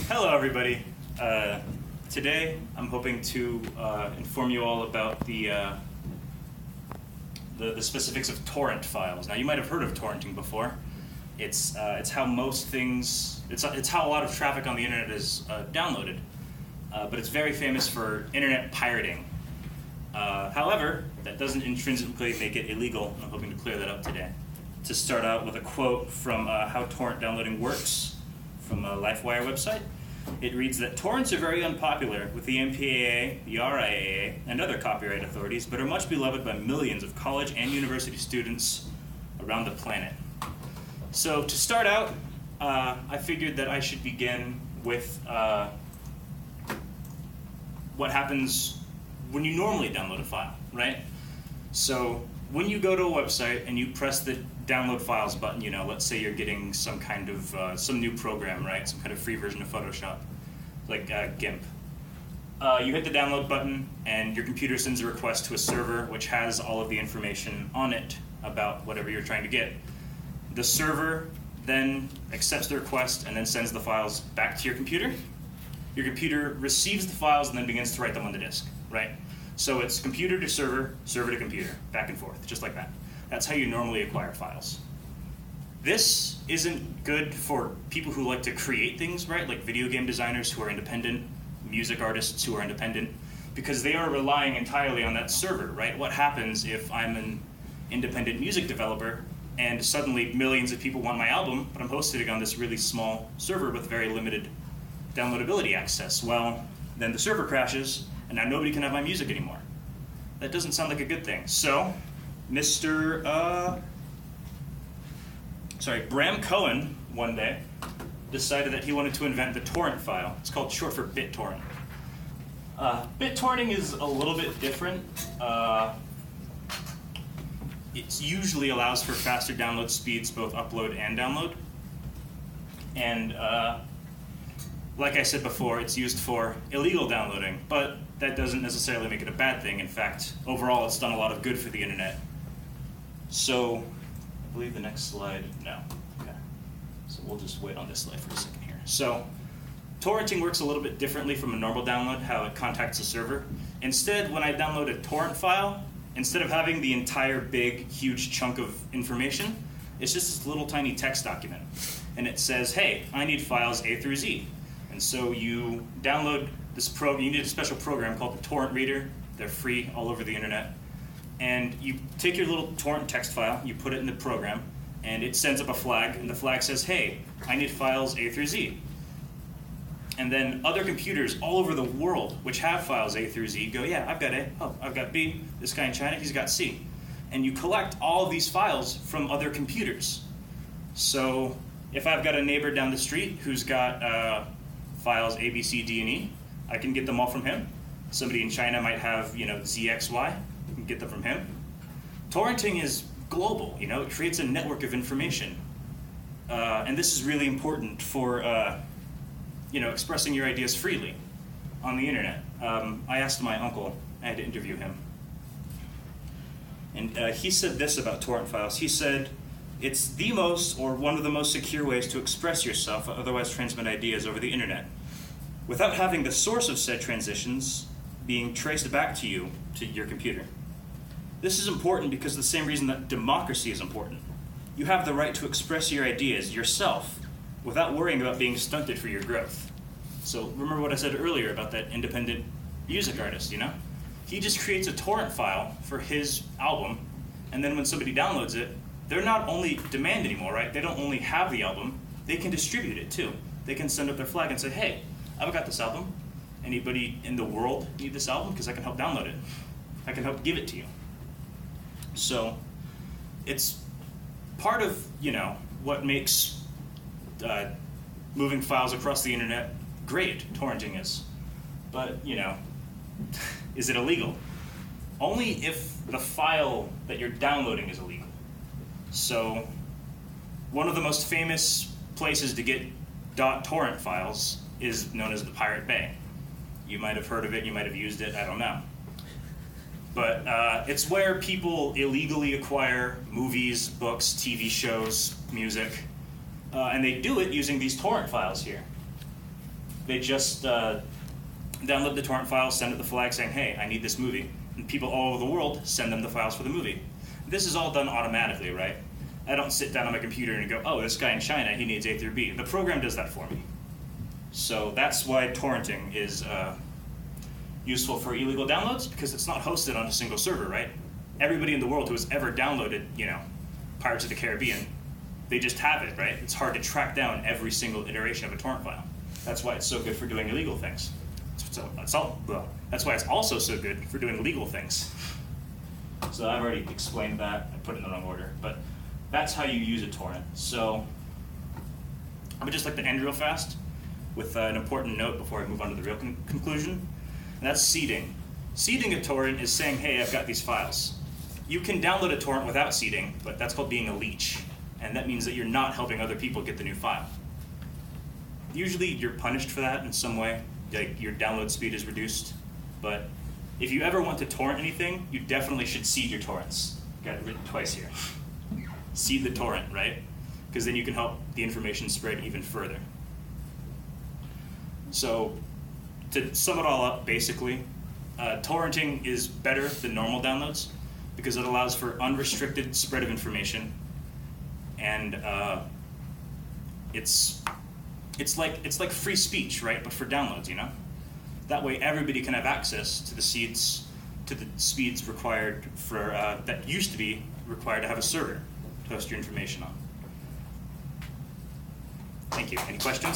Hello, everybody. Today, I'm hoping to inform you all about the specifics of torrent files. Now, you might have heard of torrenting before. It's how most things. It's how a lot of traffic on the internet is downloaded. But it's very famous for internet pirating. However, that doesn't intrinsically make it illegal. I'm hoping to clear that up today. To start out with a quote from How Torrent Downloading Works from a LifeWire website. It reads that torrents are very unpopular with the MPAA, the RIAA, and other copyright authorities, but are much beloved by millions of college and university students around the planet. So to start out, I figured that I should begin with what happens when you normally download a file, right? So when you go to a website and you press the download files button, let's say you're getting some kind of, some new program, right? Some kind of free version of Photoshop, like GIMP. You hit the download button and your computer sends a request to a server which has all of the information on it about whatever you're trying to get. The server then accepts the request and then sends the files back to your computer. Your computer receives the files and then begins to write them on the disk, right? So it's computer to server, server to computer, back and forth, just like that. That's how you normally acquire files. This isn't good for people who like to create things, right? Like video game designers who are independent, music artists who are independent, because they are relying entirely on that server, right? What happens if I'm an independent music developer and suddenly millions of people want my album, but I'm hosting it on this really small server with very limited downloadability access? Well, then the server crashes, and now nobody can have my music anymore. That doesn't sound like a good thing. So, Bram Cohen, one day, decided that he wanted to invent the torrent file. It's called short for BitTorrent. BitTorrenting is a little bit different. It usually allows for faster download speeds, both upload and download. And like I said before, it's used for illegal downloading, but that doesn't necessarily make it a bad thing. In fact, overall, it's done a lot of good for the internet. So, I believe the next slide, no. Okay. So we'll just wait on this slide for a second here. So, torrenting works a little bit differently from a normal download, how it contacts the server. Instead, when I download a torrent file, instead of having the entire big, huge chunk of information, it's just this little tiny text document. And it says, hey, I need files A through Z. And so you download this program. You need a special program called the Torrent Reader. They're free all over the internet. And you take your little torrent text file, you put it in the program, and it sends up a flag, and the flag says, hey, I need files A through Z. And then other computers all over the world which have files A through Z go, yeah, I've got A, oh, I've got B, this guy in China, he's got C. And you collect all of these files from other computers. So if I've got a neighbor down the street who's got files A, B, C, D, and E, I can get them all from him. Somebody in China might have, Z, X, Y. I can get them from him. Torrenting is global. It creates a network of information, and this is really important for, expressing your ideas freely on the internet. I asked my uncle. I had to interview him, and he said this about torrent files. He said, "It's the most, or one of the most secure ways to express yourself, or otherwise transmit ideas over the internet, without having the source of said transitions being traced back to you, to your computer. This is important because the same reason that democracy is important. You have the right to express your ideas yourself without worrying about being stunted for your growth." So remember what I said earlier about that independent music artist, He just creates a torrent file for his album, and then when somebody downloads it, they're not only demand anymore, right? They don't only have the album, they can distribute it too. They can send up their flag and say, hey, I've got this album. Anybody in the world need this album? Because I can help download it. I can help give it to you. So it's part of, what makes moving files across the internet great, torrenting is. But, is it illegal? Only if the file that you're downloading is illegal. So one of the most famous places to get .torrent files is known as the Pirate Bay. You might have heard of it, you might have used it, I don't know. But it's where people illegally acquire movies, books, TV shows, music, and they do it using these torrent files here. They just download the torrent file, send it the flag saying, hey, I need this movie. And people all over the world send them the files for the movie. This is all done automatically, right? I don't sit down on my computer and go, oh, this guy in China, he needs A through B. The program does that for me. So that's why torrenting is useful for illegal downloads, because it's not hosted on a single server, right? Everybody in the world who has ever downloaded, Pirates of the Caribbean, they just have it, right? It's hard to track down every single iteration of a torrent file. That's why it's so good for doing illegal things. That's why it's also so good for doing legal things. So I've already explained that. I put it in the wrong order, but that's how you use a torrent. So I would just like to end real fast with an important note before I move on to the real conclusion, and that's seeding. Seeding a torrent is saying, hey, I've got these files. You can download a torrent without seeding, but that's called being a leech, and that means that you're not helping other people get the new file. Usually you're punished for that in some way, like your download speed is reduced, but if you ever want to torrent anything, you definitely should seed your torrents. Got it written twice here. Seed the torrent, right? Because then you can help the information spread even further. So to sum it all up, basically, torrenting is better than normal downloads because it allows for unrestricted spread of information, and it's like free speech, right? But for downloads, That way, everybody can have access to the speeds required for that used to be required to have a server to host your information on. Thank you. Any questions?